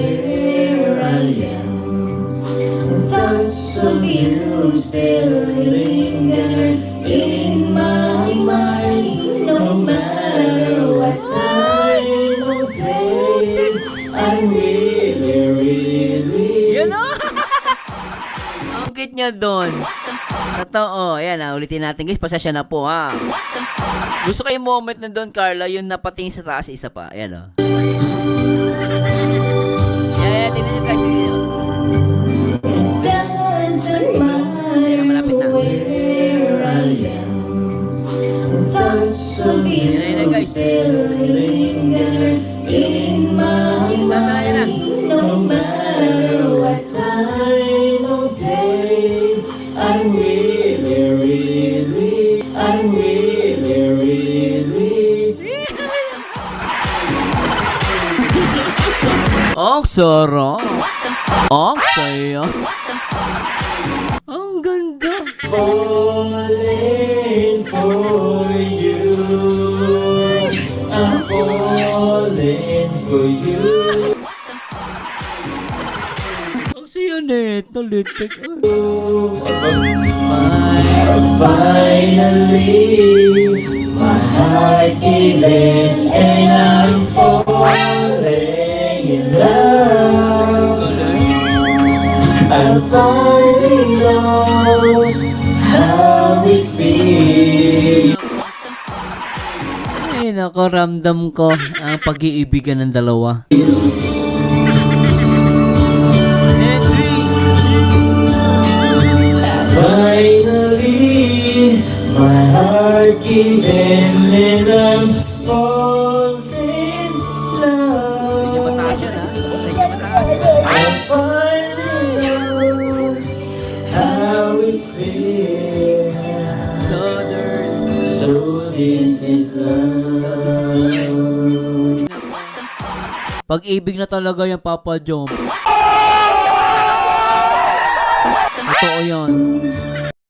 where I am. Thoughts of you still linger in my mind. No matter what time of day, I really Yun o! Ang cute niya doon. Totoo. Ayan na, ulitin natin guys. Pasasya na po ha. Gusto ko yung moment na doon, Carla, yung napatingin sa taas, isa pa. Ayan o. Ayan, tingnan nyo guys. doesn't Malapit na. matter where I am. Thoughts of you still linger in my mind. No matter what time of day, I really Ang sarap. Ang saya. Ang ganda. falling for you. I'm falling for you. Ang saya nito, litik. Finally, my heart giving and I'm falling in love. I'm finally lost how it feels. Ay, nakaramdam ko ang pag-iibigan ng dalawa. Finally, my heart giving and I'm falling in Medyo love. mataas yan ha. Medyo mataas. I finally know how it feels. So this is love. Pag-ibig na talaga yung Papa Jom. Totoo yan.